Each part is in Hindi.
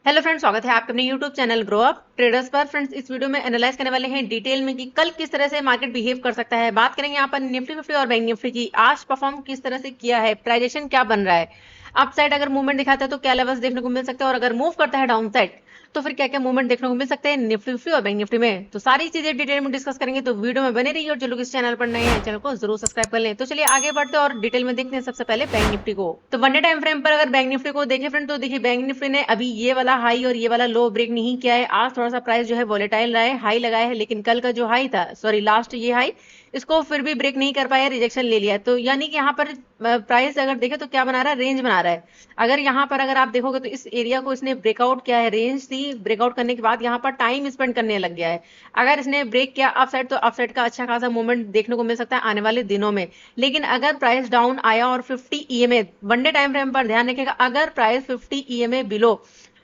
हेलो फ्रेंड्स, स्वागत है आपके अपने YouTube channel grow up traders पर। फ्रेंड्स, इस वीडियो में एनालाइज करने वाले हैं डिटेल में कि कल किस तरह से मार्केट बिहेव कर सकता है। बात करेंगे यहाँ पर निफ्टी 50 और बैंक निफ्टी की। आज परफॉर्म किस तरह से किया है, प्राइजेशन क्या बन रहा है, अप साइड अगर मूवमेंट दिखाता है तो क्या लेवल्स देखने को मिल सकते हैं, और अगर मूव करता है डाउन साइड तो फिर क्या क्या मूवमेंट देखने को मिल सकते हैं निफ्टी 50 और बैंक निफ्टी में। तो सारी चीजें डिटेल में डिस्कस करेंगे, तो वीडियो में बने रहिए। और जो लोग इस चैनल पर नए हैं, चैनल को जरूर सब्सक्राइब कर लें। तो चलिए आगे बढ़ते हैं और डिटेल में देखते हैं। सबसे पहले बैंक निफ्टी को, तो वन डे टाइम फ्रेम पर अगर बैंक निफ्टी को देखें फ्रेंड, तो देखिए बैंक निफ्टी ने अभी ये वाला हाई और ये वाला लो ब्रेक नहीं किया है। आज थोड़ा सा प्राइस जो है वॉलेटाइल रहा है, हाई लगाया है, लेकिन कल का जो हाई था, सॉरी लास्ट ये हाई, इसको फिर भी ब्रेक नहीं कर पाया, रिजेक्शन ले लिया। तो यानी कि यहाँ पर प्राइस अगर देखें तो क्या बना रहा है, रेंज बना रहा है। अगर यहाँ पर अगर आप देखोगे तो इस एरिया को इसने ब्रेकआउट किया है, रेंज थी, ब्रेकआउट करने के बाद यहाँ पर टाइम स्पेंड करने लग गया है। अगर इसने ब्रेक किया अप साइड तो अप साइड का अच्छा खासा मूवमेंट देखने को मिल सकता है आने वाले दिनों में। लेकिन अगर प्राइस डाउन आया और 50 ईएमए वनडे टाइम फ्रेम पर ध्यान रखिएगा, अगर प्राइस 50 ईएमए बिलो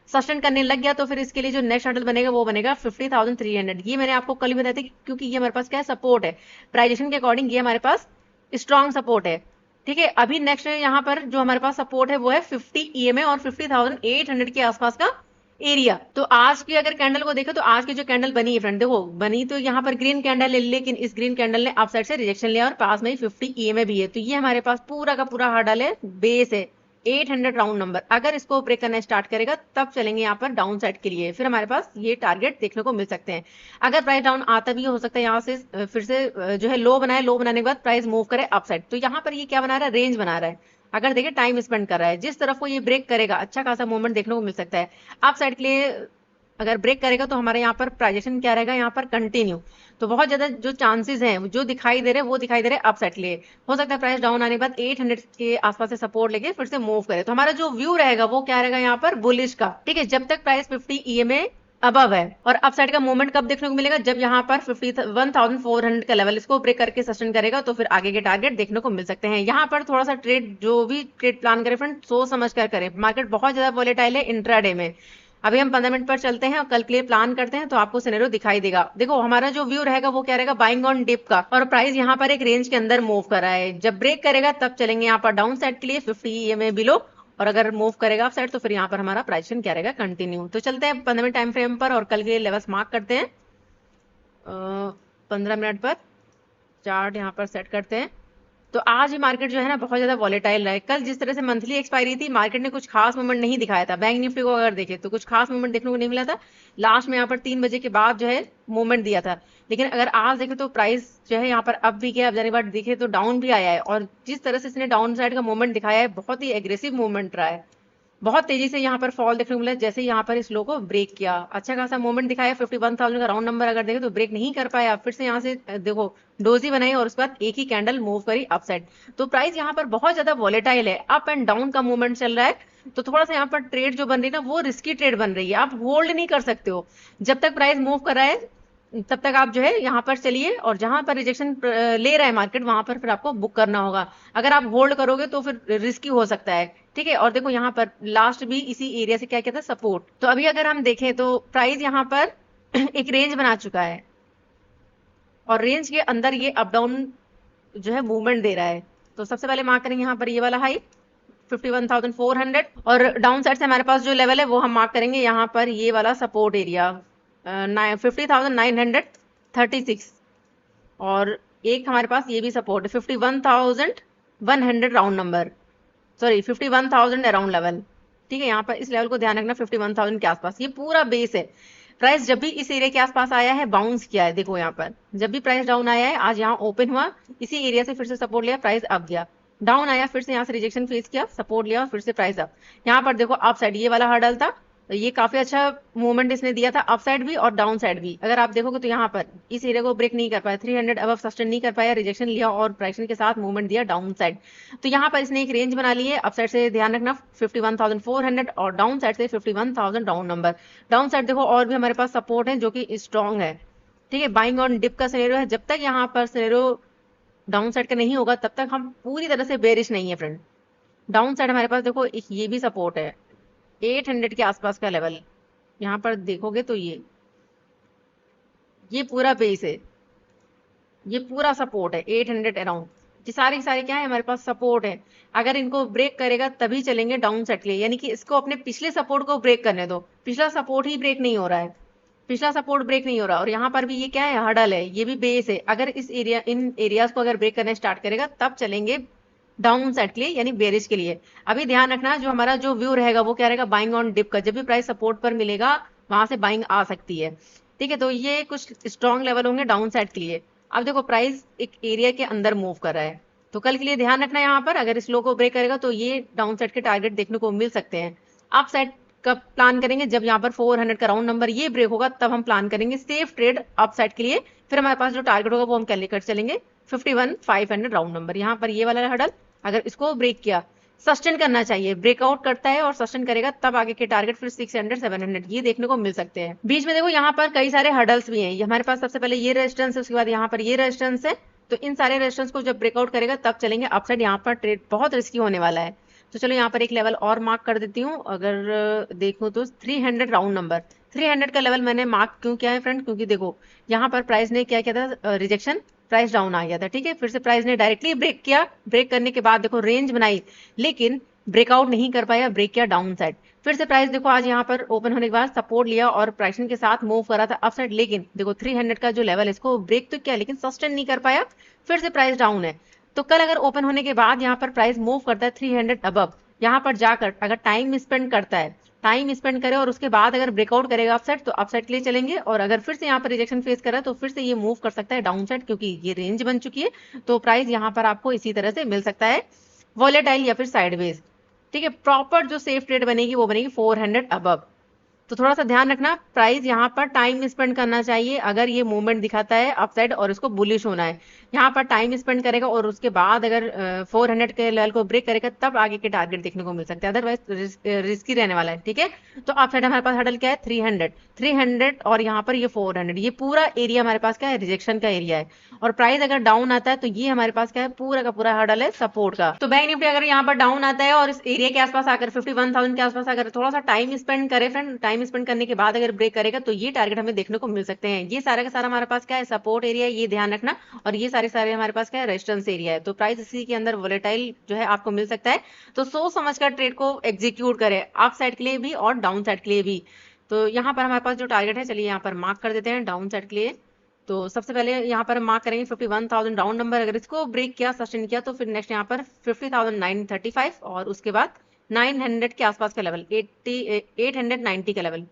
सस्टेन करने लग गया तो फिर इसके लिए जो नेक्स्ट हर्डल बनेगा वो बनेगा 50,300। ये मैंने आपको कल ही बताया था क्योंकि ये हमारे पास क्या है, सपोर्ट है। प्राइजेशन के अकॉर्डिंग ये हमारे पास स्ट्रॉन्ग सपोर्ट है। ठीक है, अभी नेक्स्ट यहाँ पर जो हमारे पास सपोर्ट है वो है 50 ईएमए और 50,800 के आसपास का एरिया। तो आज की अगर कैंडल को देखो तो आज की जो कैंडल बनी है फ्रेंड, देखो बनी तो यहाँ पर ग्रीन कैंडल है, लेकिन इस ग्रीन कैंडल ने अपसाइड से रिजेक्शन लिया और पास में ही 50 ईएमए भी है। तो ये हमारे पास पूरा का पूरा हर्डल है, बेस है 800 राउंड नंबर। अगर इसको ब्रेक करना स्टार्ट करेगा तब चलेंगे यहाँ पर डाउन साइड के लिए, फिर हमारे पास ये टारगेट देखने को मिल सकते हैं। अगर प्राइस डाउन आता भी हो सकता है यहाँ से फिर से जो है लो बनाए, लो बनाने के बाद प्राइस मूव करे अप साइड। तो यहाँ पर ये क्या बना रहा है, रेंज बना रहा है। अगर देखिए टाइम स्पेंड कर रहा है, जिस तरफ को ये ब्रेक करेगा अच्छा खासा मूवमेंट देखने को मिल सकता है। अप साइड के लिए अगर ब्रेक करेगा तो हमारे यहाँ पर प्राइजेशन क्या रहेगा, यहाँ पर कंटिन्यू। तो बहुत ज्यादा जो चांसेस हैं जो दिखाई दे रहे हैं वो दिखाई दे रहे हैं अपसाइड के लिए। हो सकता है प्राइस डाउन आने के बाद 800 के आसपास से सपोर्ट लेके फिर से मूव करे। तो हमारा जो व्यू रहेगा वो क्या रहेगा यहाँ पर, बुलिश का। ठीक है, जब तक प्राइस 50 ईएमए अबव है। और अपसाइड का मूवमेंट कब देखने को मिलेगा, जब यहाँ पर 51,400 का लेवल इसको ब्रेक करके सस्टेन करेगा तो फिर आगे के टारगेट देखने को मिल सकते हैं। यहाँ पर थोड़ा सा ट्रेड, जो भी ट्रेड प्लान करें फ्रेंड, सोच समझ कर करें। मार्केट बहुत ज्यादा वॉलेटाइल है इंट्राडे में। अभी हम 15 मिनट पर चलते हैं और कल के लिए प्लान करते हैं तो आपको सिनेरियो दिखाई देगा। देखो हमारा जो व्यू रहेगा वो क्या रहेगा, बाइंग ऑन डिप का, और प्राइस यहाँ पर एक रेंज के अंदर मूव कर रहा है। जब ब्रेक करेगा तब चलेंगे यहाँ पर डाउन साइड के लिए 50 ईएमए बिलो, और अगर मूव करेगा अप साइड तो फिर यहाँ पर हमारा प्राइसेशन क्या रहेगा, कंटिन्यू। तो चलते हैं 15 मिनट टाइम फ्रेम पर और कल के लिए लेवल्स मार्क करते हैं। 15 मिनट पर चार्ट यहाँ पर सेट करते हैं। तो आज ही मार्केट जो है ना बहुत ज्यादा वॉलेटाइल रहा है। कल जिस तरह से मंथली एक्सपायरी थी, मार्केट ने कुछ खास मूवमेंट नहीं दिखाया था। बैंक निफ्टी को अगर देखें तो कुछ खास मूवमेंट देखने को नहीं मिला था। लास्ट में यहाँ पर 3 बजे के बाद जो है मूवमेंट दिया था। लेकिन अगर आज देखें तो प्राइस जो है यहाँ पर अप भी गया, अब जाने के बाद देखे तो डाउन भी आया है। और जिस तरह से इसने डाउन साइड का मूवमेंट दिखाया है, बहुत ही एग्रेसिव मूवमेंट रहा है। बहुत तेजी से यहाँ पर फॉल देखने को मिला जैसे ही यहाँ पर इस लो को ब्रेक किया। अच्छा खासा मूवमेंट दिखाया, 51,000 का राउंड नंबर अगर देखें तो ब्रेक नहीं कर पाया। फिर से यहाँ से देखो डोजी बनाई और उसके बाद एक ही कैंडल मूव करी अपसाइड। तो प्राइस यहाँ पर बहुत ज्यादा वॉलेटाइल है, अप एंड डाउन का मूवमेंट चल रहा है। तो थोड़ा सा यहाँ पर ट्रेड जो बन रही है ना वो रिस्की ट्रेड बन रही है, आप होल्ड नहीं कर सकते हो। जब तक प्राइस मूव कर रहा है तब तक आप जो है यहाँ पर चलिए, और जहां पर रिजेक्शन ले रहा है मार्केट वहां पर फिर आपको बुक करना होगा। अगर आप होल्ड करोगे तो फिर रिस्की हो सकता है। ठीक है, और देखो यहाँ पर लास्ट भी इसी एरिया से क्या कहता है, सपोर्ट। तो अभी अगर हम देखें तो प्राइस यहाँ पर एक रेंज बना चुका है, और रेंज के अंदर ये अप डाउन जो है मूवमेंट दे रहा है। तो सबसे पहले मार्क करेंगे यहाँ पर ये वाला हाई 51,400, और डाउन साइड से हमारे पास जो लेवल है वो हम मार्क करेंगे यहाँ पर ये वाला सपोर्ट एरिया 50,936। और एक हमारे पास ये भी सपोर्ट है 51,100 round number, sorry 51,000 around level. ठीक है, यहाँ पर इस लेवल को ध्यान रखना, 51,000 के आसपास ये पूरा बेस है। प्राइस जब भी इस एरिया के आसपास आया है बाउंस किया है। देखो यहाँ पर जब भी प्राइस डाउन आया है, आज यहाँ ओपन हुआ, इसी एरिया से फिर से सपोर्ट लिया, प्राइस अप गया, डाउन आया, फिर से यहाँ से रिजेक्शन फेस किया, सपोर्ट लिया और फिर से प्राइस अप। यहाँ पर देखो अप साइड ये वाला हर्डल था, तो ये काफी अच्छा मूवमेंट इसने दिया था अप साइड भी और डाउन साइड भी। अगर आप देखोगे तो यहाँ पर इस एरिया को ब्रेक नहीं कर पाया, 300 अबव सस्टेन नहीं कर पाया, रिजेक्शन लिया और प्राइसिंग के साथ मूवमेंट दिया डाउन साइड। तो यहाँ पर इसने एक रेंज बना ली है, अप साइड से ध्यान रखना 51,400 और डाउन साइड से 51,000 राउंड नंबर। डाउन साइड देखो और भी हमारे पास सपोर्ट है जो कि स्ट्रॉन्ग है। ठीक है, बाइंग ऑन डिप का सिनेरियो है। जब तक यहाँ पर सिनेरियो डाउन साइड का नहीं होगा तब तक हम पूरी तरह से बेरिश नहीं है फ्रेंड। डाउन साइड हमारे पास देखो एक ये भी सपोर्ट है 800 के आसपास का लेवल। यहाँ पर देखोगे तो ये पूरा बेस है, ये पूरा सपोर्ट है 800 अराउंड। ये सारे के सारे क्या है, हमारे पास सपोर्ट है। अगर इनको ब्रेक करेगा तभी चलेंगे डाउन साइड के लिए, यानी कि इसको अपने पिछले सपोर्ट को ब्रेक करने दो। पिछला सपोर्ट ही ब्रेक नहीं हो रहा है, पिछला सपोर्ट ब्रेक नहीं हो रहा। और यहाँ पर भी ये क्या है, हर्डल है, ये भी बेस है। अगर इन एरियाज को अगर ब्रेक करना स्टार्ट करेगा तब चलेंगे डाउन साइड के लिए, यानी बेरिश के लिए। अभी ध्यान रखना, जो हमारा जो व्यू रहेगा वो क्या रहेगा, बाइंग ऑन डिप का। जब भी प्राइस सपोर्ट पर मिलेगा वहां से बाइंग आ सकती है, ठीक है। तो ये कुछ स्ट्रॉन्ग लेवल होंगे डाउन साइड के लिए। अब देखो प्राइस एक एरिया के अंदर मूव कर रहा है, तो कल के लिए ध्यान रखना, यहाँ पर अगर इस लो को ब्रेक करेगा तो ये डाउन साइड के टारगेट देखने को मिल सकते हैं। अप साइड कब प्लान करेंगे, जब यहाँ पर 400 का राउंड नंबर ये ब्रेक होगा तब हम प्लान करेंगे सेफ ट्रेड अप साइड के लिए। फिर हमारे पास जो टारगेट होगा वो हम कैलकुलेट कर चलेंगे 51,500 राउंड नंबर। यहाँ पर ये वाला हडल अगर इसको ब्रेक किया, सस्टेन करना चाहिए, ब्रेकआउट करता है और सस्टेन करेगा तब आगे के टारगेट फिर 600 700 ये देखने को मिल सकते हैं। बीच में देखो यहाँ पर कई सारे हडल्स भी हैं। ये हमारे पास सबसे पहले ये रेजिस्टेंस है, उसके बाद यहाँ पर ये रेजिस्टेंस है। तो इन सारे रेजिस्टेंस को जब ब्रेकआउट करेगा तब चलेंगे अपसाइड। यहाँ पर ट्रेड बहुत रिस्की होने वाला है। तो चलो यहाँ पर एक लेवल और मार्क कर देती हूँ। अगर देखूँ तो 300 राउंड नंबर, 300 का लेवल मैंने मार्क क्यों किया है फ्रेंड, क्योंकि देखो यहाँ पर प्राइस ने क्या किया था, रिजेक्शन, प्राइस डाउन आ गया था, ठीक है। फिर से प्राइस ने डायरेक्टली ब्रेक किया, ब्रेक करने के बाद देखो रेंज बनाई, लेकिन ब्रेकआउट नहीं कर पाया, ब्रेक किया डाउन साइड। फिर से प्राइस देखो आज यहाँ पर ओपन होने के बाद सपोर्ट लिया और प्राइसिंग के साथ मूव करा था अप साइड, लेकिन देखो 300 का जो लेवल है इसको ब्रेक तो किया लेकिन सस्टेन नहीं कर पाया, फिर से प्राइस डाउन है। तो कल अगर ओपन होने के बाद यहाँ पर प्राइस मूव करता है 300 अबव, यहाँ पर जाकर अगर टाइम स्पेंड करता है, टाइम स्पेंड करे और उसके बाद अगर ब्रेकआउट करेगा अपसाइड तो अपसाइड के लिए चलेंगे। और अगर फिर से यहाँ पर रिजेक्शन फेस कर रहा है तो फिर से ये मूव कर सकता है डाउन साइड, क्योंकि ये रेंज बन चुकी है। तो प्राइस यहाँ पर आपको इसी तरह से मिल सकता है, वॉलेटाइल या फिर साइडवेज, ठीक है। प्रॉपर जो सेफ ट्रेड बनेगी वो बनेगी 400 अबव। तो थोड़ा सा ध्यान रखना, प्राइस यहाँ पर टाइम स्पेंड करना चाहिए अगर ये मूवमेंट दिखाता है अपसाइड और इसको बुलिश होना है। यहाँ पर टाइम स्पेंड करेगा और उसके बाद अगर 400 के लेवल को ब्रेक करेगा तब आगे के टारगेट देखने को मिल सकते हैं, अदरवाइज रिस्की रहने वाला है, ठीक है। तो अपसाइड हमारे पास हडल क्या है, 300 और यहाँ पर ये 400, ये पूरा एरिया हमारे पास क्या है, रिजेक्शन का एरिया है। और प्राइस अगर डाउन आता है तो ये हमारे पास क्या है, पूरा का पूरा हडल है सपोर्ट का। तो बैंक निफ्टी अगर यहाँ पर डाउन आता है और इस एरिया के आसपास आकर 51,000 के आसपास अगर थोड़ा सा टाइम स्पेंड करे फ्रेंड, टाइम स्पेंड करने के बाद अगर ब्रेक करेगा तो ये टारगेट हमें देखने को मिल सकते हैं। ये सारा का सारा हमारे पास क्या है, सपोर्ट एरिया, ये ध्यान रखना। और ये सारे सारे हमारे पास क्या है, रेजिस्टेंस एरिया है। तो प्राइस इसी के अंदर वोलेटाइल जो है आपको मिल सकता है। तो सोच समझ कर ट्रेड को एग्जीक्यूट करें, अप साइड के लिए भी और डाउन साइड के लिए भी। तो यहाँ पर हमारे पास जो टारगेट है, चलिए यहाँ पर मार्क कर देते हैं डाउन साइड के लिए। तो सबसे पहले यहाँ पर मार्क करेंगे 51,000 राउंड नंबर, अगर इसको ब्रेक किया, सस्टेन किया तो फिर नेक्स्ट यहाँ पर 50,935 और उसके बाद 900 के आसपास का लेवल, 890 का लेवल,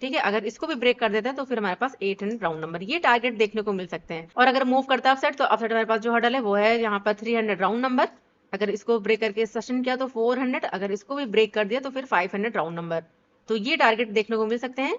ठीक है। अगर इसको भी ब्रेक कर देता है तो फिर हमारे पास 800 राउंड नंबर, ये टारगेट देखने को मिल सकते हैं। और अगर मूव करता है अपसाइड तो अपसाइड हमारे पास जो हडल है वो है यहाँ पर 300 राउंड नंबर। अगर इसको ब्रेक करके सस्टेन किया तो 400, अगर इसको भी ब्रेक कर दिया तो फिर 500 राउंड नंबर। तो ये टारगेट देखने को मिल सकते हैं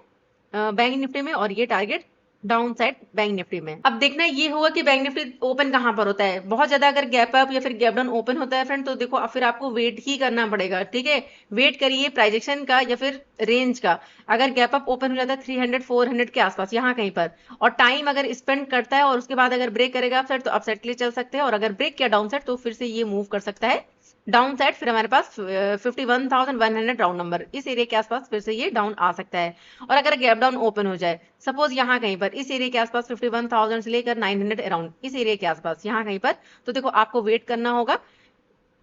बैंक निफ्टी में, और ये target down side bank Nifty में। अब देखना ये होगा कि बैंक निफ्टी ओपन कहां पर होता है। बहुत ज्यादा अगर गैप अप या फिर गैप डाउन ओपन होता है फ्रेंड, तो देखो अब फिर आपको वेट ही करना पड़ेगा, ठीक है। वेट करिए प्राइजेक्शन का या फिर रेंज का। अगर गैप अप ओपन हो जाता है 300 400 के आसपास यहाँ कहीं पर, और टाइम अगर स्पेंड करता है और उसके बाद अगर ब्रेक करेगा अपसाइड तो अपसाइड के लिए चल सकते हैं, और अगर ब्रेक किया डाउन साइड तो फिर से ये मूव कर सकता है डाउन साइड। फिर हमारे पास 51,100 राउंड नंबर, इस एरिया के आसपास फिर से ये डाउन आ सकता है। और अगर गैप डाउन ओपन हो जाए सपोज यहाँ कहीं पर इस एरिया के आसपास 51,000 से लेकर 900 अराउंड, इस एरिया के आसपास यहाँ कहीं पर, तो देखो आपको वेट करना होगा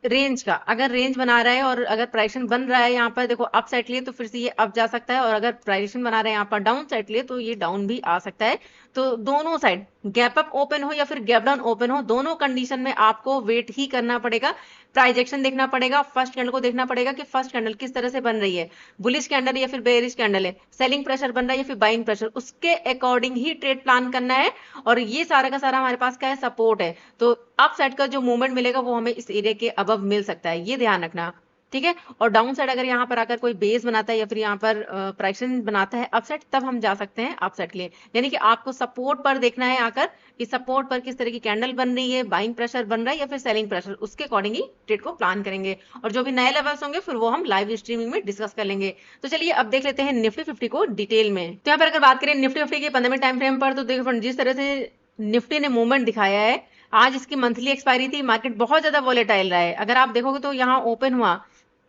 रेंज का। अगर रेंज बना रहा है और अगर प्राइसेशन बन रहा है यहाँ पर देखो अप साइड के लिए तो फिर से ये अप जा सकता है, और अगर प्राइसेशन बना रहा है यहाँ पर डाउन साइड के लिए तो ये डाउन भी आ सकता है। तो दोनों साइड गैप अप ओपन हो या फिर गैप डाउन ओपन हो, दोनों कंडीशन में आपको वेट ही करना पड़ेगा। प्राइजेक्शन देखना पड़ेगा, फर्स्ट कैंडल को देखना पड़ेगा कि फर्स्ट कैंडल किस तरह से बन रही है, बुलिश कैंडल या फिर बेरिश कैंडल है, सेलिंग प्रेशर बन रहा है या फिर बाइंग प्रेशर, उसके अकॉर्डिंग ही ट्रेड प्लान करना है। और ये सारा का सारा हमारे पास क्या है, सपोर्ट है। तो अप साइड का जो मूवमेंट मिलेगा वो हमें इस एरिया के अबव मिल सकता है, ये ध्यान रखना, ठीक है। और डाउन साइड अगर यहाँ पर आकर कोई बेस बनाता है या फिर यहाँ पर प्राइसिंग बनाता है अपसाइड, तब हम जा सकते हैं अपसाइड के लिए। यानी कि आपको सपोर्ट पर देखना है आकर कि सपोर्ट पर किस तरह की कैंडल बन रही है, बाइंग प्रेशर बन रहा है या फिर सेलिंग प्रेशर, उसके अकॉर्डिंग ही ट्रेड को प्लान करेंगे। और जो भी नए लेवल्स होंगे फिर वो हम लाइव स्ट्रीमिंग में डिस्कस कर लेंगे। तो चलिए अब देख लेते हैं निफ्टी 50 को डिटेल में। तो यहाँ पर अगर बात करें निफ्टी 50 के 15 मिनट टाइम फ्रेम पर, तो देखो जिस तरह से निफ्टी ने मूवमेंट दिखाया है, आज इसकी मंथली एक्सपायरी थी, मार्केट बहुत ज्यादा वॉलेटाइल रहा है। अगर आप देखोगे तो यहाँ ओपन हुआ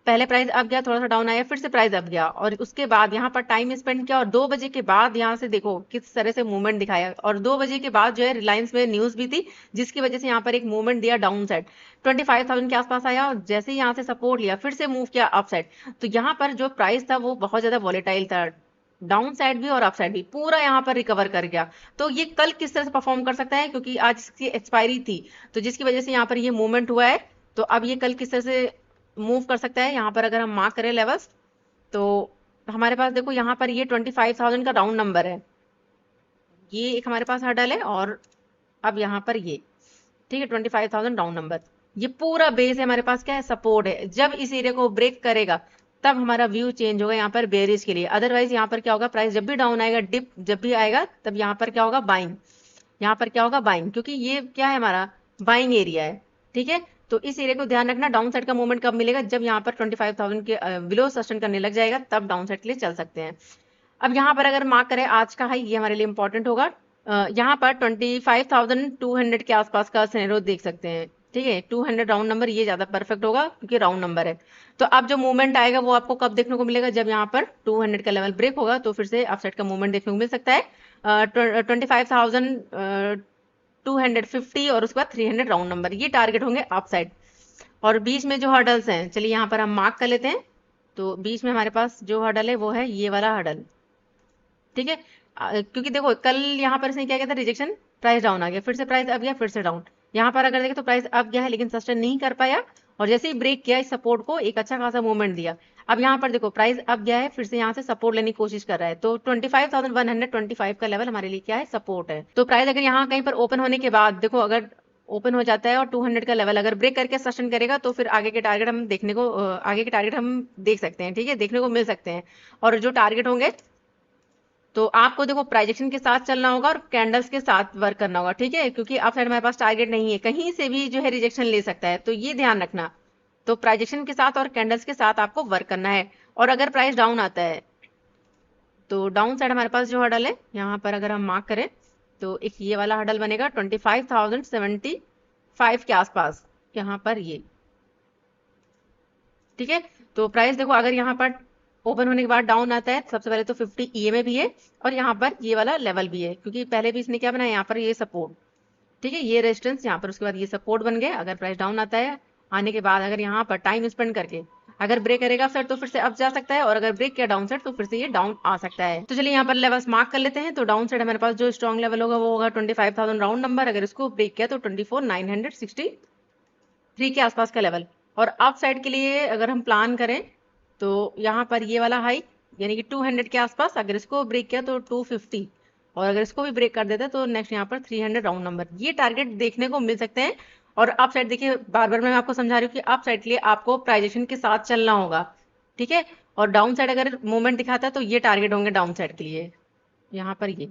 पहले प्राइस अप गया, थोड़ा सा डाउन आया, फिर से प्राइस अप गया, और उसके बाद यहाँ पर टाइम स्पेंड किया, और 2 बजे के बाद यहाँ से देखो किस तरह से मूवमेंट दिखाया, और 2 बजे के बाद जो है रिलायंस में न्यूज भी थी, जिसकी वजह से यहाँ पर एक मूवमेंट दिया डाउन साइड, 25,000 के आसपास आया, और जैसे ही यहाँ से सपोर्ट लिया फिर से मूव किया अप साइड। तो यहाँ पर जो प्राइस था वो बहुत ज्यादा वॉलेटाइल था, डाउन साइड भी और अप साइड भी, पूरा यहाँ पर रिकवर कर गया। तो ये कल किस तरह से परफॉर्म कर सकता है, क्योंकि आज इसकी एक्सपायरी थी, तो जिसकी वजह से यहाँ पर ये मूवमेंट हुआ है। तो अब ये कल किस तरह से मूव कर सकता है, यहाँ पर अगर हम मार्क करें लेवल्स, तो हमारे पास देखो यहाँ पर ये 25,000 का राउंड नंबर है, ये एक हमारे पास हर्डल है, और अब यहाँ पर ये, ठीक है, 25,000 राउंड नंबर, ये पूरा बेस है हमारे पास, क्या है, सपोर्ट है। जब इस एरिया को ब्रेक करेगा तब हमारा व्यू चेंज होगा यहाँ पर बेरिश के लिए, अदरवाइज यहाँ पर क्या होगा, प्राइस जब भी डाउन आएगा, डिप जब भी आएगा, तब यहाँ पर क्या होगा, बाइंग, यहाँ पर क्या होगा, बाइंग, क्योंकि ये क्या है, हमारा बाइंग एरिया है, ठीक है। तो इस एरिया को ध्यान रखना, डाउन साइड का मूवमेंट कब मिलेगा, जब यहाँ पर 25,000 के बिलो सस्टेन करने लग जाएगा, तब डाउन साइड के लिए चल सकते हैं। अब यहाँ पर अगर मार्क करें आज का हाई, ये हमारे लिए इंपॉर्टेंट होगा, यहाँ पर 25,200 के आसपास का सिनेरियो देख सकते हैं, ठीक है, 200 राउंड नंबर, ये ज्यादा परफेक्ट होगा क्योंकि राउंड नंबर है। तो अब जो मूवमेंट आएगा वो आपको कब देखने को मिलेगा, जब यहाँ पर 200 का लेवल ब्रेक होगा, तो फिर से अपसाइड का मूवमेंट देखने को मिल सकता है, 25,250 और उसके बाद 300 राउंड नंबर, ये टारगेट होंगे अपसाइड। और बीच में जो हर्डल्स हैं, चलिए यहाँ पर हम मार्क कर लेते हैं। तो बीच में हमारे पास जो हर्डल है वो है ये वाला हर्डल, ठीक है, क्योंकि देखो कल यहाँ पर इसने क्या किया था, रिजेक्शन, प्राइस डाउन आ गया, फिर से प्राइस अप गया, फिर से डाउन, यहाँ पर अगर देखें तो प्राइस अप गया है लेकिन सस्टेन नहीं कर पाया, और जैसे ही ब्रेक किया इस सपोर्ट को, एक अच्छा खासा मूवमेंट दिया। अब यहाँ पर देखो प्राइस अप गया है, फिर से यहाँ से सपोर्ट लेने की कोशिश कर रहा है, तो 25,125 का लेवल हमारे लिए क्या है, सपोर्ट है। तो प्राइस अगर यहाँ कहीं पर ओपन होने के बाद देखो, अगर ओपन हो जाता है और 200 का लेवल अगर ब्रेक करके सस्टेन करेगा, तो फिर आगे के टारगेट हम देखने को आगे के टारगेट हम देख सकते हैं, ठीक है, देखने को मिल सकते हैं। और जो टारगेट होंगे, तो आपको देखो प्राइजेक्शन के साथ चलना होगा और कैंडल्स के साथ वर्क करना होगा, ठीक है, क्योंकि अप साइड हमारे पास टारगेट नहीं है, कहीं से भी जो है रिजेक्शन ले सकता है, तो ये ध्यान रखना। तो प्राइजेक्शन के साथ और कैंडल्स के साथ आपको वर्क करना है। और अगर प्राइस डाउन आता है, तो डाउन साइड हमारे पास जो हडल है, यहाँ पर अगर हम मार्क करें, तो एक ये वाला हडल बनेगा 25,075 के आसपास, यहाँ पर ये, ठीक है। तो प्राइस देखो अगर यहाँ पर ओपन होने के बाद डाउन आता है, सबसे पहले तो 50 ईएमए भी है, और यहाँ पर ये वाला लेवल भी है, क्योंकि पहले भी इसने क्या बनाया, यहाँ पर ये सपोर्ट, ठीक है, ये रेजिस्टेंस, यहाँ पर उसके बाद ये सपोर्ट बन गया। अगर प्राइस डाउन आता है, आने के बाद अगर यहाँ पर टाइम स्पेंड करके अगर ब्रेक करेगा सर, तो फिर से अप जा सकता है, और अगर ब्रेक किया डाउन साइड, तो फिर से ये डाउन आ सकता है। तो चलिए यहाँ पर लेवल्स मार्क कर लेते हैं। तो डाउन साइड हमारे पास जो स्ट्रॉन्ग लेवल होगा वो होगा 25,000 राउंड नंबर, अगर इसको ब्रेक किया तो 24,963 के आसपास का लेवल। और अप साइड के लिए अगर हम प्लान करें, तो यहाँ पर ये वाला हाई यानी कि 200 के आसपास, अगर इसको ब्रेक किया तो 250, और अगर इसको भी ब्रेक कर देता है तो नेक्स्ट यहाँ पर 300 राउंड नंबर, ये टारगेट देखने को मिल सकते हैं। और अप साइड देखिए, बार बार मैं आपको समझा रही हूँ कि अप साइड के लिए आपको प्राइजेशन के साथ चलना होगा, ठीक है। और डाउन साइड अगर मूवमेंट दिखाता है तो ये टारगेट होंगे डाउन साइड के लिए, यहाँ पर ये।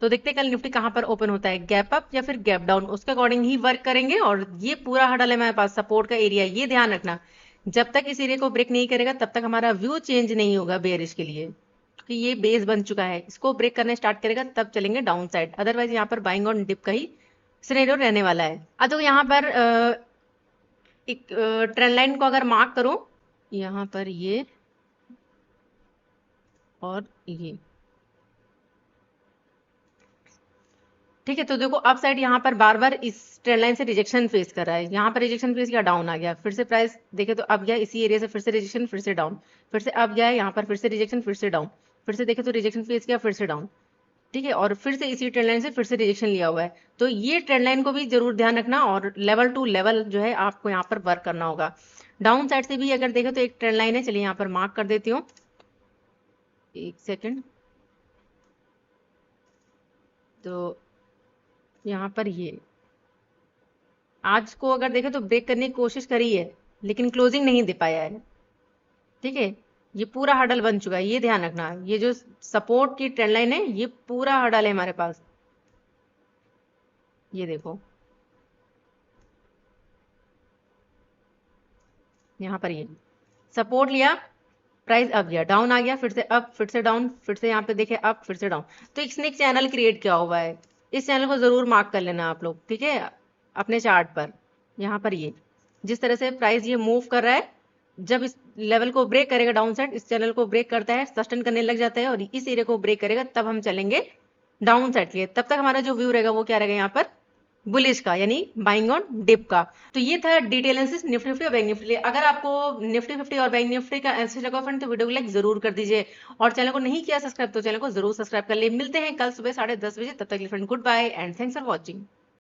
तो देखते हैं कल निफ्टी कहाँ पर ओपन होता है, गैप अप या फिर गैप डाउन, उसके अकॉर्डिंग ही वर्क करेंगे। और ये पूरा हडल है हमारे पास सपोर्ट का एरिया, ये ध्यान रखना, जब तक इस एरिया को ब्रेक नहीं करेगा तब तक हमारा व्यू चेंज नहीं होगा बेयरिश के लिए, क्योंकि ये बेस बन चुका है। इसको ब्रेक करने स्टार्ट करेगा तब चलेंगे डाउन साइड, अदरवाइज यहाँ पर बाइंग ऑन डिप का ही सिनेरियो रहने वाला है। अब तो यहाँ पर एक ट्रेंड लाइन को अगर मार्क करूं, यहाँ पर ये और ये, ठीक है। तो देखो अप साइड यहाँ पर बार बार इस ट्रेंड लाइन से रिजेक्शन फेस कर रहा है, यहाँ पर रिजेक्शन फेस किया, डाउन आ गया, फिर से प्राइस देखे तो अब गया इसी एरिया से, फिर से रिजेक्शन, फिर से डाउन, फिर से अब गया है यहाँ पर, फिर से रिजेक्शन, फिर से डाउन, फिर से देखे तो रिजेक्शन फेस किया, फिर से डाउन, ठीक है, और फिर से इसी ट्रेंड लाइन से फिर से रिजेक्शन लिया हुआ है। तो ये ट्रेंड लाइन को भी जरूर ध्यान रखना, और लेवल टू लेवल जो है आपको यहाँ पर वर्क करना होगा। डाउन साइड से भी अगर देखें तो एक ट्रेंड लाइन है, चलिए यहाँ पर मार्क कर देती हूँ, एक सेकेंड। तो यहाँ पर ये आज को अगर देखें तो ब्रेक करने की कोशिश करी है, लेकिन क्लोजिंग नहीं दे पाया है, ठीक है। ये पूरा हडल बन चुका है, ये ध्यान रखना, ये जो सपोर्ट की ट्रेंड लाइन है ये पूरा हडल है हमारे पास, ये देखो यहाँ पर ये सपोर्ट लिया, प्राइस अप गया, डाउन आ गया, फिर से अप, फिर से डाउन, फिर से यहाँ पे देखे अप, फिर से डाउन। तो इसने एक चैनल क्रिएट किया हुआ है, इस चैनल को जरूर मार्क कर लेना आप लोग, ठीक है, अपने चार्ट पर। यहाँ पर ये जिस तरह से प्राइस ये मूव कर रहा है, जब इस लेवल को ब्रेक करेगा डाउन साइड, इस चैनल को ब्रेक करता है, सस्टेन करने लग जाता है और इस एरिया को ब्रेक करेगा, तब हम चलेंगे डाउन साइड के। तब तक हमारा जो व्यू रहेगा वो क्या रहेगा यहाँ पर, बुलिश का, यानी बाइंग ऑन डिप का। तो ये था डिटेल एनालिसिस निफ्टी 50 और बैंक निफ्टी। अगर आपको निफ्टी 50 और बैंक निफ्टी का एनालिसिस लगा फ्रेंड तो वीडियो को लाइक जरूर कर दीजिए, और चैनल को नहीं किया सब्सक्राइब तो चैनल को जरूर सब्सक्राइब कर ले। मिलते हैं कल सुबह 10:30 बजे, तब तक के लिए friend good bye and thanks for watching.